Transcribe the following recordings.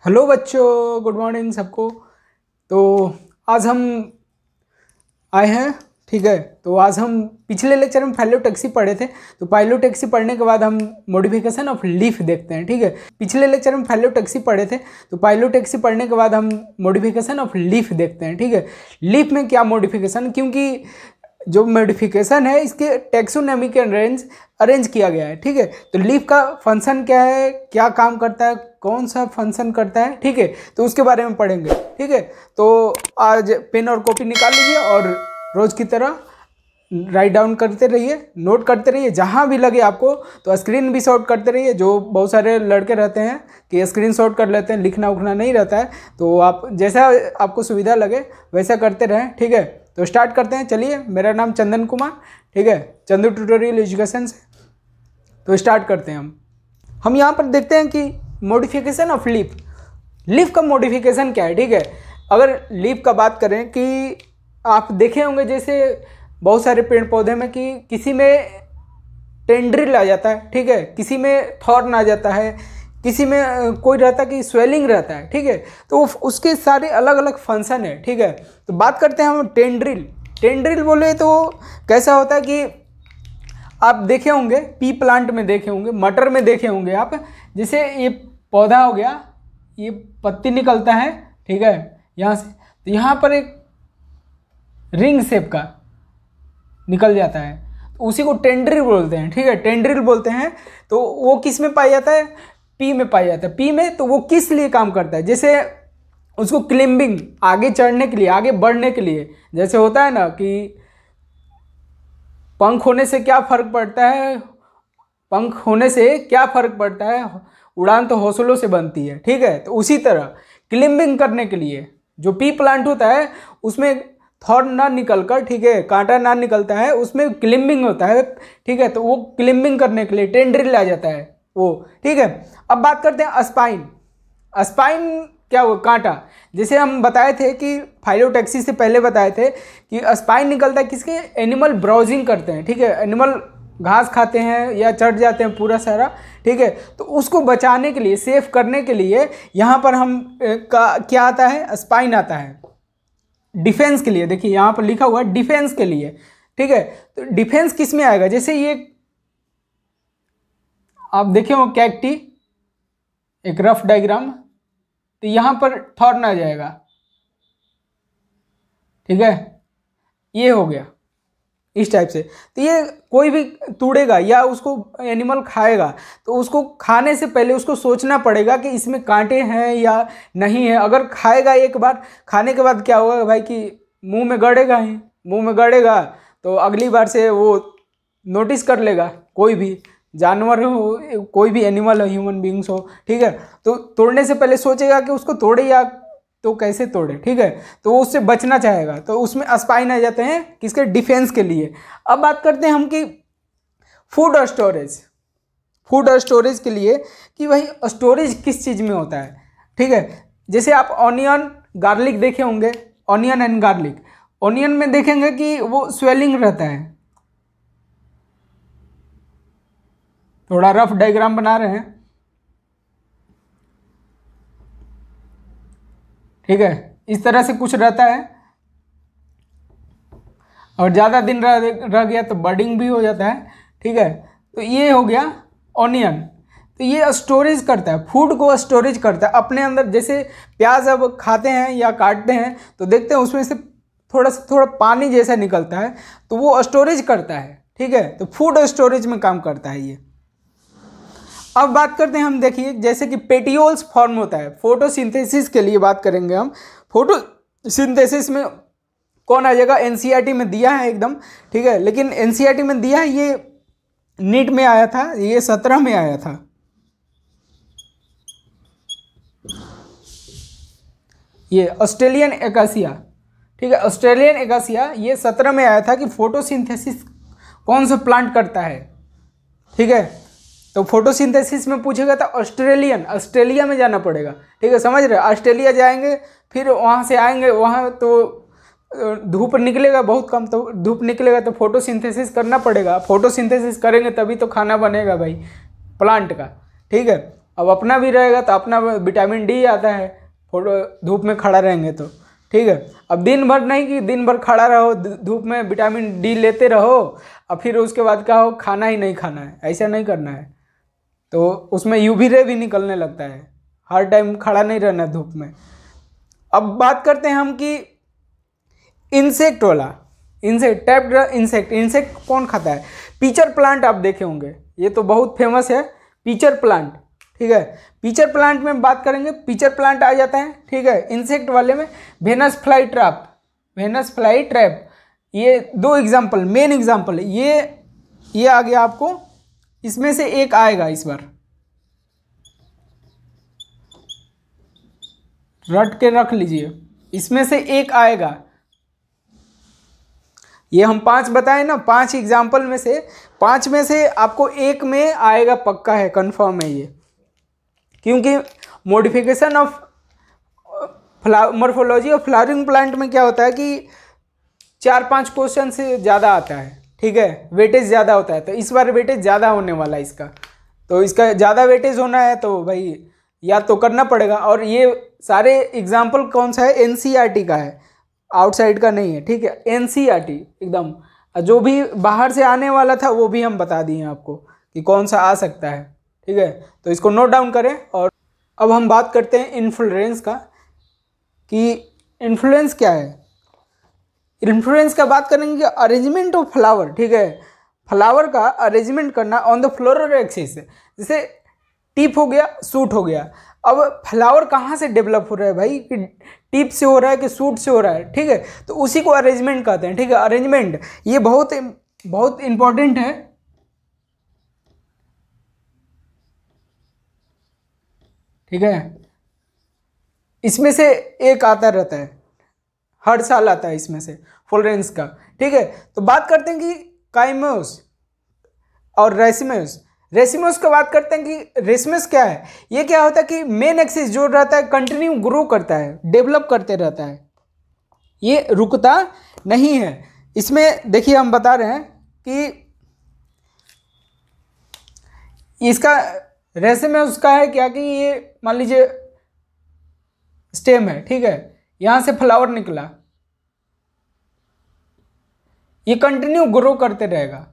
Hello बच्चों, good morning सबको। तो आज हम आए हैं, ठीक है। तो आज हम पिछले लेक्चर में फाइलोटैक्सी पढ़े थे। तो फाइलोटैक्सी पढ़ने के बाद हम मॉडिफिकेशन ऑफ लीफ देखते हैं, ठीक है। पिछले लेक्चर में फाइलोटैक्सी पढ़े थे, तो फाइलोटैक्सी पढ़ने के बाद हम मॉडिफिकेशन ऑफ लीफ देखते हैं, ठीक है। लीफ में क्या मॉडिफिकेशन, क्योंकि जो मॉडिफिकेशन है इसके टैक्सोनॉमिक अरेंज किया गया है, ठीक है। तो लीफ का फंक्शन क्या है, क्या काम करता है, कौन सा फंक्शन करता है, ठीक है। तो उसके बारे में पढ़ेंगे, ठीक है। तो आज पेन और कॉपी निकाल लीजिए और रोज़ की तरह राइट डाउन करते रहिए, नोट करते रहिए, जहाँ भी लगे आपको। तो स्क्रीन भी शॉट करते रहिए। जो बहुत सारे लड़के रहते हैं कि स्क्रीन शॉट कर लेते हैं, लिखना उखना नहीं रहता है, तो आप जैसा आपको सुविधा लगे वैसा करते रहें, ठीक है। तो स्टार्ट करते हैं। चलिए, मेरा नाम चंदन कुमार, ठीक है, चंदू ट्यूटोरियल एजुकेशन से। तो स्टार्ट करते हैं हम यहाँ पर देखते हैं कि मॉडिफिकेशन ऑफ लीफ। लीफ का मॉडिफिकेशन क्या है, ठीक है। अगर लीफ का बात करें कि आप देखे होंगे जैसे बहुत सारे पेड़ पौधे में कि किसी में टेंड्रिल आ जाता है, ठीक है, किसी में थॉर्न आ जाता है, किसी में कोई रहता है कि स्वेलिंग रहता है, ठीक है। तो उसके सारे अलग अलग फंक्शन है, ठीक है। तो बात करते हैं हम टेंड्रिल। टेंड्रिल बोले तो कैसा होता है कि आप देखे होंगे, पी प्लांट में देखे होंगे, मटर में देखे होंगे आप, जैसे ये पौधा हो गया, ये पत्ती निकलता है, ठीक है, यहाँ से। तो यहाँ पर एक रिंग शेप का निकल जाता है, तो उसी को टेंड्रिल बोलते हैं, ठीक है, टेंड्रिल बोलते हैं। तो वो किस में पाया जाता है, पी में पाया जाता है। पी में तो वो किस लिए काम करता है, जैसे उसको क्लिम्बिंग, आगे चढ़ने के लिए, आगे बढ़ने के लिए। जैसे होता है ना कि पंख होने से क्या फ़र्क पड़ता है, पंख होने से क्या फ़र्क पड़ता है, उड़ान तो हौसलों से बनती है, ठीक है। तो उसी तरह क्लिम्बिंग करने के लिए जो पी प्लांट होता है उसमें थॉर्न ना निकल कर, ठीक है, कांटा ना निकलता है, उसमें क्लिम्बिंग होता है, ठीक है। तो वो क्लिम्बिंग करने के लिए टेंड्रिल आ जाता है वो, ठीक है। अब बात करते हैं स्पाइन। स्पाइन क्या हुआ, कांटा। जैसे हम बताए थे कि फाइलोटैक्सी से पहले बताए थे कि स्पाइन निकलता है किसके, एनिमल ब्राउजिंग करते हैं, ठीक है, एनिमल घास खाते हैं या चढ़ जाते हैं पूरा सारा, ठीक है। तो उसको बचाने के लिए, सेफ करने के लिए यहाँ पर हम क्या आता है, स्पाइन आता है डिफेंस के लिए। देखिए यहाँ पर लिखा हुआ है डिफेंस के लिए, ठीक है। तो डिफेंस किस में आएगा, जैसे ये आप देखे हो कैक्टी, एक रफ डायग्राम, तो यहाँ पर थॉर्न आ जाएगा, ठीक है, ये हो गया इस टाइप से। तो ये कोई भी तोड़ेगा या उसको एनिमल खाएगा, तो उसको खाने से पहले उसको सोचना पड़ेगा कि इसमें कांटे हैं या नहीं है। अगर खाएगा एक बार, खाने के बाद क्या होगा भाई कि मुंह में गड़ेगा ही, मुंह में गड़ेगा तो अगली बार से वो नोटिस कर लेगा, कोई भी जानवर हो, कोई भी एनिमल हो, ह्यूमन बींग्स हो, ठीक है। तो तोड़ने से पहले सोचेगा कि उसको तोड़े या तो कैसे तोड़े, ठीक है। तो वो उससे बचना चाहेगा, तो उसमें स्पाइन आ जाते हैं किसके, डिफेंस के लिए। अब बात करते हैं हम कि फूड और स्टोरेज। फूड और स्टोरेज के लिए कि भाई स्टोरेज किस चीज़ में होता है, ठीक है। जैसे आप ऑनियन गार्लिक देखे होंगे, ऑनियन एंड गार्लिक। ऑनियन में देखेंगे कि वो स्वेलिंग रहता है, थोड़ा रफ डायग्राम बना रहे हैं, ठीक है, इस तरह से कुछ रहता है। और ज़्यादा दिन रह गया तो बर्डिंग भी हो जाता है, ठीक है। तो ये हो गया ऑनियन। तो ये स्टोरेज करता है, फूड को स्टोरेज करता है अपने अंदर। जैसे प्याज अब खाते हैं या काटते हैं तो देखते हैं उसमें से थोड़ा पानी जैसा निकलता है, तो वो स्टोरेज करता है, ठीक है। तो फूड स्टोरेज में काम करता है ये। अब बात करते हैं हम, देखिए जैसे कि पेटियोल्स फॉर्म होता है, फोटोसिंथेसिस के लिए बात करेंगे हम। फोटोसिंथेसिस में कौन आ जाएगा, एनसीईआरटी में दिया है एकदम, ठीक है। लेकिन एनसीईआरटी में दिया है, ये नीट में आया था, ये 17 में आया था। ये ऑस्ट्रेलियन एकासिया, ठीक है, ऑस्ट्रेलियन एकासिया, ये 17 में आया था कि फोटोसिंथेसिस कौन सा प्लांट करता है, ठीक है। तो फोटोसिंथेसिस में पूछेगा तो ऑस्ट्रेलिया में जाना पड़ेगा, ठीक है, समझ रहे। ऑस्ट्रेलिया जाएंगे, फिर वहाँ से आएंगे, वहाँ तो धूप निकलेगा बहुत कम, तो धूप निकलेगा तो फोटोसिंथेसिस करना पड़ेगा। फोटोसिंथेसिस करेंगे तभी तो खाना बनेगा भाई प्लांट का, ठीक है। अब अपना भी रहेगा तो अपना विटामिन डी आता है फोटो धूप में खड़ा रहेंगे तो, ठीक है। अब दिन भर नहीं कि दिन भर खड़ा रहो धूप में विटामिन डी लेते रहो और फिर उसके बाद क्या हो खाना ही नहीं खाना है, ऐसा नहीं करना है। तो उसमें यूवी रे भी निकलने लगता है, हर टाइम खड़ा नहीं रहना धूप में। अब बात करते हैं हम कि इंसेक्ट वाला, इंसेक्ट टैप्ड इंसेक्ट, इंसेक्ट कौन खाता है? पीचर प्लांट आप देखे होंगे, ये तो बहुत फेमस है पीचर प्लांट, ठीक है। पीचर प्लांट में बात करेंगे, पीचर प्लांट आ जाता है, ठीक है। इंसेक्ट वाले में Venus fly trap, Venus fly trap, ये दो एग्जाम्पल, मेन एग्जाम्पल ये आ गया आपको। इसमें से एक आएगा, इस बार रट के रख लीजिए, इसमें से एक आएगा। ये हम 5 बताए ना, 5 एग्जाम्पल में से 5 में से आपको एक में आएगा, पक्का है, कंफर्म है ये। क्योंकि modification of morphology of flowering plant में क्या होता है कि 4-5 क्वेश्चन से ज़्यादा आता है, ठीक है, वेटेज ज़्यादा होता है। तो इस बार वेटेज ज़्यादा होने वाला है इसका, तो इसका ज़्यादा वेटेज होना है तो भाई याद तो करना पड़ेगा। और ये सारे एग्जाम्पल कौन सा है? एनसीईआरटी का है, आउटसाइड का नहीं है, ठीक है। एनसीईआरटी एकदम, जो भी बाहर से आने वाला था वो भी हम बता दिए आपको कि कौन सा आ सकता है, ठीक है। तो इसको नोट डाउन करें। और अब हम बात करते हैं इन्फ्लुएंस का, कि इन्फ्लुएंस क्या है। इन्फ्लुएंस का बात करेंगे अरेंजमेंट ऑफ फ्लावर, ठीक है, फ्लावर का अरेंजमेंट करना ऑन द फ्लोरल एक्सिस। जैसे टिप हो गया, सूट हो गया। अब फ्लावर कहाँ से डेवलप हो रहा है भाई, कि टिप से हो रहा है कि सूट से हो रहा है, ठीक है। तो उसी को अरेंजमेंट कहते हैं, ठीक है। अरेंजमेंट ये बहुत बहुत इंपॉर्टेंट है, ठीक है। इसमें से एक आता रहता है, हर साल आता है इसमें से फ्लोरेंस का, ठीक है। तो बात करते हैं कि काइमोस और रेसिमस। रेसिमस की बात करते हैं कि रेसिमस क्या है। ये क्या होता है कि मेन एक्सिस जो रहता है कंटिन्यू ग्रो करता है, डेवलप करते रहता है, ये रुकता नहीं है। इसमें देखिए हम बता रहे हैं कि इसका रेसिमस का है क्या कि ये मान लीजिए स्टेम है, ठीक है, यहां से फ्लावर निकला, ये कंटिन्यू ग्रो करते रहेगा।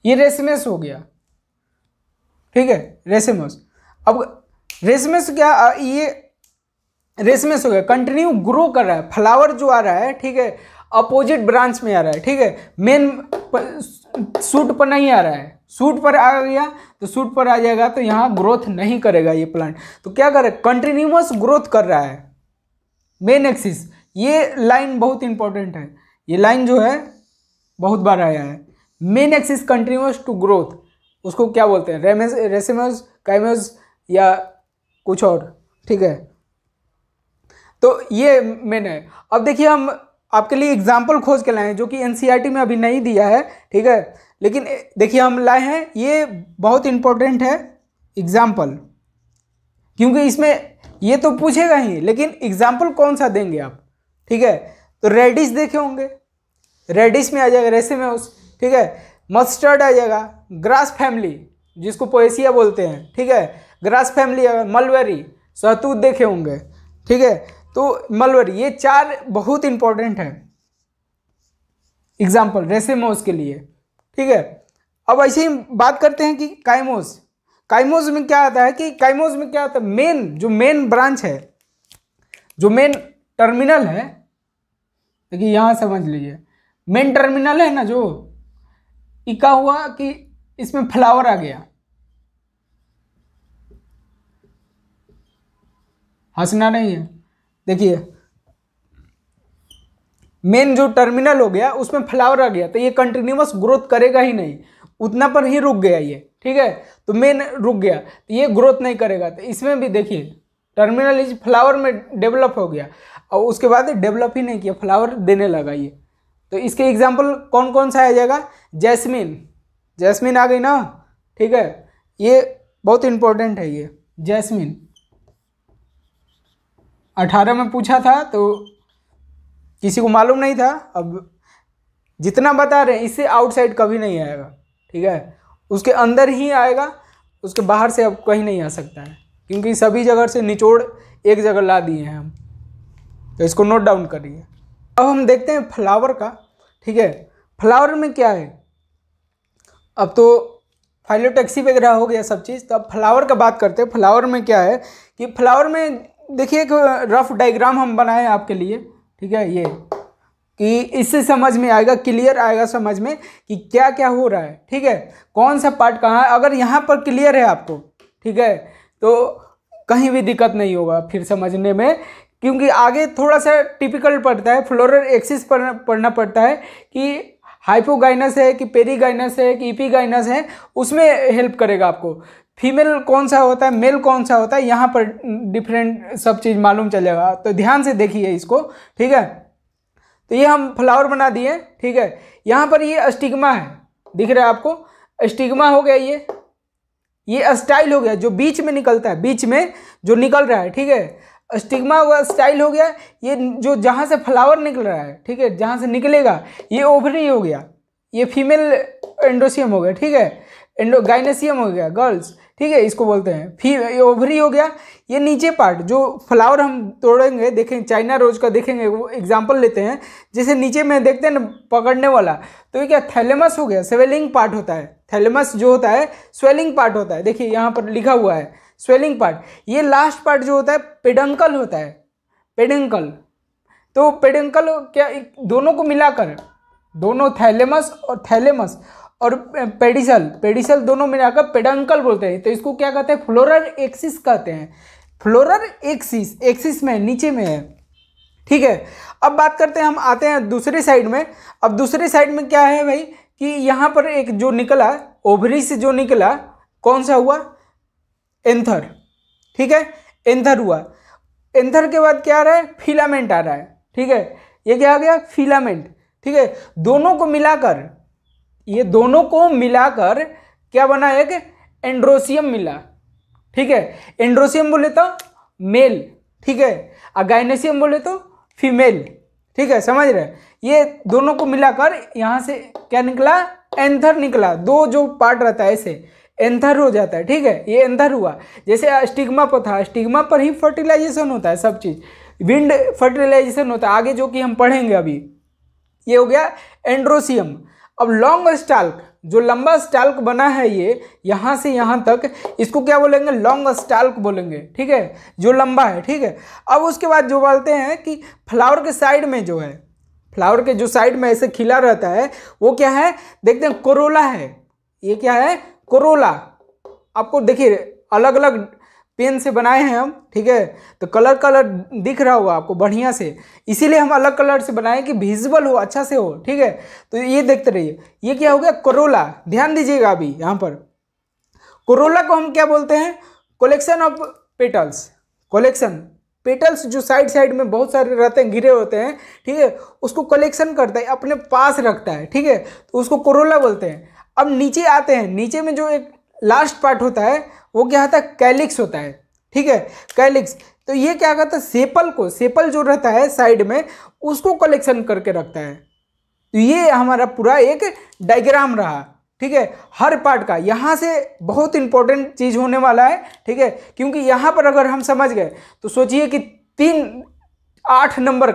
ये रेसिमस हो गया, ठीक है, रेसिमस। अब रेसिमस क्या, ये रेसिमस हो गया, कंटिन्यू ग्रो कर रहा है, फ्लावर जो आ रहा है, ठीक है, अपोजिट ब्रांच में आ रहा है, ठीक है, मेन सूट पर नहीं आ रहा है। सूट पर आ गया तो सूट पर आ जाएगा तो यहाँ ग्रोथ नहीं करेगा ये प्लांट। तो क्या करे, कंटिन्यूअस ग्रोथ कर रहा है मेन एक्सिस। ये लाइन बहुत इंपॉर्टेंट है, ये लाइन जो है बहुत बार आया है, main axis continuous to growth, उसको क्या बोलते हैं, रेसिमस, काइमस या कुछ और, ठीक है। तो ये मेन है। अब देखिए हम आपके लिए एग्जाम्पल खोज के लाए हैं जो कि एनसीईआरटी में अभी नहीं दिया है, ठीक है, लेकिन देखिए हम लाए हैं, ये बहुत इंपॉर्टेंट है एग्जाम्पल, क्योंकि इसमें ये तो पूछेगा ही, लेकिन एग्जाम्पल कौन सा देंगे आप, ठीक है। तो रेडिश देखे होंगे, रेडिश में आ जाएगा रेसिमस, ठीक है। मस्टर्ड आ जाएगा, ग्रास फैमिली जिसको पोएसिया बोलते हैं, ठीक है, ग्रास फैमिली। मलबेरी, सहतूत देखे होंगे, ठीक है। तो मलबेरी, ये 4 बहुत इंपॉर्टेंट है एग्जाम्पल रेसिमस के लिए, ठीक है। अब ऐसे ही बात करते हैं कि काइमोस। काइमोस में क्या आता है कि काइमोस में क्या आता है, मेन जो मेन ब्रांच है, जो मेन टर्मिनल है, देखिए यहां समझ लीजिए, मेन टर्मिनल है ना, जो इका हुआ कि इसमें फ्लावर आ गया, हंसना नहीं है, देखिए मेन जो टर्मिनल हो गया उसमें फ्लावर आ गया, तो ये कंटिन्यूअस ग्रोथ करेगा ही नहीं, उतना पर ही रुक गया ये, ठीक है। तो मेन रुक गया तो ये ग्रोथ नहीं करेगा। तो इसमें भी देखिए टर्मिनल इज फ्लावर में डेवलप हो गया और उसके बाद डेवलप ही नहीं किया, फ्लावर देने लगा ये। तो इसके एग्जाम्पल कौन कौन सा आ जाएगा, जैस्मिन, जैस्मिन आ गई ना, ठीक है, ये बहुत इंपॉर्टेंट है ये जैस्मिन। 18 में पूछा था तो किसी को मालूम नहीं था, अब जितना बता रहे हैं इससे आउटसाइड कभी नहीं आएगा, ठीक है, उसके अंदर ही आएगा, उसके बाहर से अब कहीं नहीं आ सकता है, क्योंकि सभी जगह से निचोड़ एक जगह ला दिए हैं हम। तो इसको नोट डाउन करिए। अब हम देखते हैं फ्लावर का, ठीक है। फ्लावर में क्या है, अब तो फाइलोटैक्सी वगैरह हो गया सब चीज़, तो अब फ्लावर का बात करते हैं। फ्लावर में क्या है कि फ्लावर में देखिए एक रफ डायग्राम हम बनाए आपके लिए, ठीक है, ये कि इससे समझ में आएगा, क्लियर आएगा समझ में कि क्या क्या हो रहा है, ठीक है, कौन सा पार्ट कहाँ है। अगर यहाँ पर क्लियर है आपको, ठीक है, तो कहीं भी दिक्कत नहीं होगा फिर समझने में, क्योंकि आगे थोड़ा सा टिपिकल पड़ता है, फ्लोरल एक्सिस पढ़ना पड़ता है कि हाइपोगाइनस है कि पेरीगाइनस है कि इपीगाइनस है, उसमें हेल्प करेगा आपको। फीमेल कौन सा होता है, मेल कौन सा होता है, यहाँ पर डिफरेंट सब चीज़ मालूम चलेगा। तो ध्यान से देखिए इसको, ठीक है। तो ये हम फ्लावर बना दिए, ठीक है। यहाँ पर ये स्टिग्मा है, दिख रहा है आपको, स्टिग्मा हो गया, ये स्टाइल हो गया जो बीच में निकलता है, बीच में जो निकल रहा है, ठीक है, स्टिग्मा हुआ, स्टाइल हो गया। ये जो जहाँ से फ्लावर निकल रहा है, ठीक है, जहाँ से निकलेगा, ये ओवरी हो गया, ये फीमेल एंडोसियम हो गया, ठीक है, गाइनेसियम हो गया गर्ल्स, ठीक है, इसको बोलते हैं। ये ओवरी हो गया। ये नीचे पार्ट जो फ्लावर हम तोड़ेंगे, देखें चाइना रोज का देखेंगे, वो एग्जांपल लेते हैं, जैसे नीचे में देखते हैं ना पकड़ने वाला, तो ये क्या थैलेमस हो गया, स्वेलिंग पार्ट होता है। थैलेमस जो होता है स्वेलिंग पार्ट होता है, देखिए यहाँ पर लिखा हुआ है स्वेलिंग पार्ट। ये लास्ट पार्ट जो होता है पेडंकल होता है, पेडंकल। तो पेडंकल क्या, दोनों को मिलाकर, दोनों थैलेमस और पेडिसल दोनों मिलाकर पेडंकल बोलते हैं। तो इसको क्या कहते हैं, फ्लोरल एक्सिस कहते हैं। फ्लोरल एक्सिस में नीचे में है, ठीक है। अब बात करते हैं, हम आते हैं दूसरे साइड में। अब दूसरे साइड में क्या है भाई कि यहाँ पर एक जो निकला, ओवरी से जो निकला, कौन सा हुआ, एंथर, ठीक है, एंथर हुआ। एंथर के बाद क्या आ रहा है, फिलामेंट आ रहा है, ठीक है, ये क्या आ गया, फिलामेंट, ठीक है। दोनों को मिलाकर, ये दोनों को मिलाकर क्या बना, एक एंड्रोसियम मिला, ठीक है। एंड्रोसियम बोले तो मेल, ठीक है, और गाइनेसियम बोले तो फीमेल, ठीक है, समझ रहे। ये दोनों को मिलाकर यहाँ से क्या निकला, एंथर निकला। दो जो पार्ट रहता है ऐसे एंथर हो जाता है, ठीक है, ये एंथर हुआ। जैसे स्टिग्मा पर था, स्टिग्मा पर ही फर्टिलाइजेशन होता है, सब चीज़ विंड फर्टिलाइजेशन होता है, आगे जो कि हम पढ़ेंगे अभी। ये हो गया एंड्रोसियम। अब लॉन्ग स्टाल्क, जो लंबा स्टाल्क बना है ये यहाँ से यहाँ तक, इसको क्या बोलेंगे, लॉन्ग स्टाल्क बोलेंगे, ठीक है, जो लंबा है, ठीक है। अब उसके बाद जो बोलते हैं कि फ्लावर के साइड में जो है, फ्लावर के जो साइड में ऐसे खिला रहता है, वो क्या है, देखते हैं कोरोला है। ये क्या है, कोरोला। आपको देखिए अलग अलग पेन से बनाए हैं हम, ठीक है, तो कलर दिख रहा होगा आपको बढ़िया से, इसीलिए हम अलग कलर से बनाए कि विजिबल हो, अच्छा से हो, ठीक है। तो ये देखते रहिए, ये क्या हो गया, कोरोला। ध्यान दीजिएगा अभी यहाँ पर, कोरोला को हम क्या बोलते हैं, collection of petals. Collection, petals जो साइड में बहुत सारे रहते हैं, घिरे होते हैं, ठीक है, उसको कलेक्शन करता है, अपने पास रखता है, ठीक है, तो उसको कोरोला बोलते हैं। अब नीचे आते हैं, नीचे में जो एक लास्ट पार्ट होता है वो क्या होता है, कैलिक्स होता है, ठीक है, कैलिक्स। तो ये क्या करता है, सेपल को, सेपल जो रहता है साइड में, उसको कलेक्शन करके रखता है। तो ये हमारा पूरा एक डायग्राम रहा, ठीक है, हर पार्ट का। यहाँ से बहुत इंपॉर्टेंट चीज़ होने वाला है, ठीक है, क्योंकि यहाँ पर अगर हम समझ गए तो सोचिए कि 8 नंबर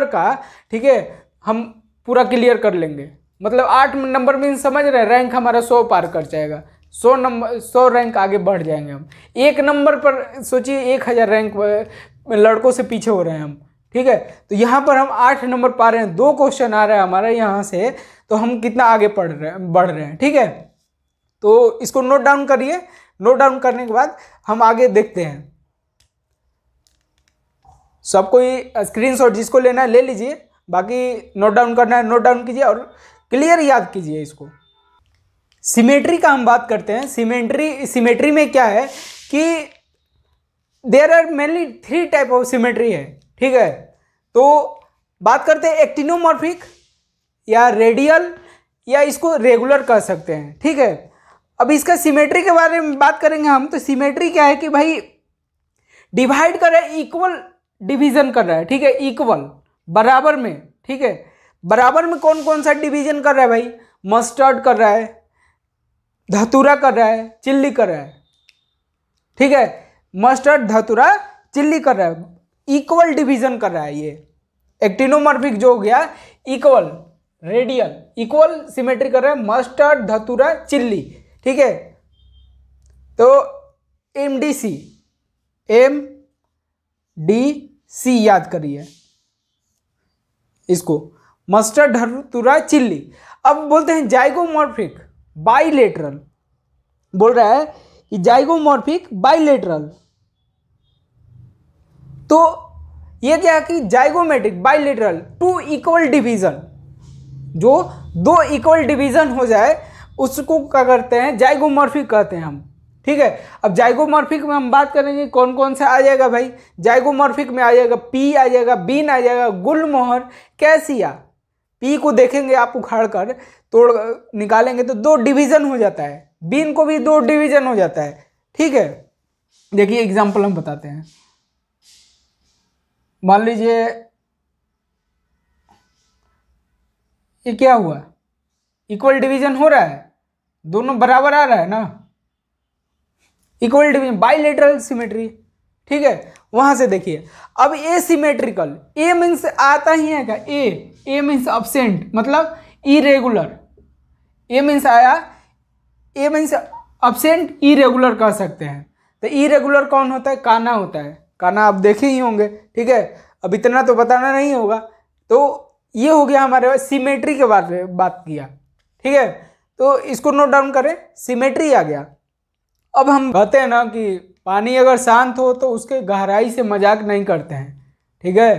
का, ठीक है, हम पूरा क्लियर कर लेंगे। मतलब 8 नंबर में समझ रहे, रैंक हमारा 100 पार कर जाएगा, 100 रैंक आगे बढ़ जाएंगे हम। 1 नंबर पर सोचिए 1000 रैंक लड़कों से पीछे हो रहे हैं हम, ठीक है। तो यहाँ पर हम 8 नंबर पा रहे हैं, 2 क्वेश्चन आ रहा है हमारा यहाँ से, तो हम कितना आगे बढ़ रहे हैं, ठीक है। तो इसको नोट डाउन करिए। नोट डाउन करने के बाद हम आगे देखते हैं। सब कोई स्क्रीनशॉट जिसको लेना है ले लीजिए, बाकी नोट डाउन करना है नोट डाउन कीजिए और क्लियर याद कीजिए इसको। सिमेट्री का हम बात करते हैं। सिमेट्री में क्या है कि there are mainly 3 type of symmetry है, ठीक है। तो बात करते हैं एक्टिनोमॉर्फिक या रेडियल या इसको रेगुलर कह सकते हैं, ठीक है। अब इसका सिमेट्री के बारे में बात करेंगे हम। तो सिमेट्री क्या है कि भाई डिवाइड कर रहा है, इक्वल डिवीजन कर रहा है, ठीक है, इक्वल बराबर में, ठीक है, बराबर में कौन कौन सा डिवीजन कर रहा है भाई? मस्टर्ड कर रहा है, धतूरा कर रहा है, चिल्ली कर रहा है। ठीक है, मस्टर्ड, धतूरा, चिल्ली कर रहा है, इक्वल डिवीजन कर रहा है। ये एक्टिनोमॉर्फिक जो हो गया इक्वल, रेडियल इक्वल सिमेट्री कर रहा है, मस्टर्ड, धतूरा, चिल्ली। ठीक है, तो MDC, MDC याद करिए इसको, मस्टर्ड, धतूरा, चिल्ली। अब बोलते हैं जाइगोमॉर्फिक बाइलेटरल, बोल रहा है कि जाइगोमॉर्फिक बाइलेटरल। तो ये क्या कि जाइगोमेट्रिक बाइलेटरल, टू इक्वल डिवीजन, जो दो इक्वल डिवीजन हो जाए उसको क्या करते हैं? जाइगोमॉर्फिक कहते हैं हम। ठीक है, अब जाइगोमॉर्फिक में हम बात करेंगे कौन कौन सा आ जाएगा भाई? जाइगोमॉर्फिक में आ जाएगा पी, आ जाएगा बीन, आ जाएगा गुलमोहर, कैसिया। पी को देखेंगे आप उखाड़ कर तोड़ निकालेंगे तो 2 डिवीजन हो जाता है, बीन को भी 2 डिवीजन हो जाता है। ठीक है, देखिए एग्जाम्पल हम बताते हैं। मान लीजिए ये क्या हुआ, इक्वल डिवीजन हो रहा है, दोनों बराबर आ रहा है ना, इक्वल डिवीजन, बाइलेटरल सिमेट्री। ठीक है, वहां से देखिए अब एसिमेट्रिकल, ए मीन्स आता ही है क्या? ए मीन्स अब्सेंट, मतलब इरेगुलर। ए मीन्स आया, ए मीन्स अब्सेंट, इरेगुलर कह सकते हैं। तो इरेगुलर कौन होता है? काना होता है। काना आप देखे ही होंगे। ठीक है, अब इतना तो बताना नहीं होगा। तो ये हो गया हमारे पास सिमेट्री के बारे में बात किया। ठीक है, तो इसको नोट डाउन करें, सिमेट्री आ गया। अब हम कहते हैं ना कि पानी अगर शांत हो तो उसके गहराई से मजाक नहीं करते हैं। ठीक है,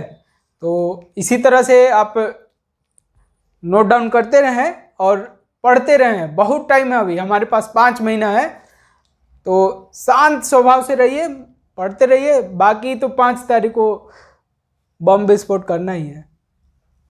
तो इसी तरह से आप नोट डाउन करते रहें और पढ़ते रहें। बहुत टाइम है, अभी हमारे पास 5 महीना है, तो शांत स्वभाव से रहिए, पढ़ते रहिए। बाकी तो 5 तारीख को बम विस्फोट करना ही है।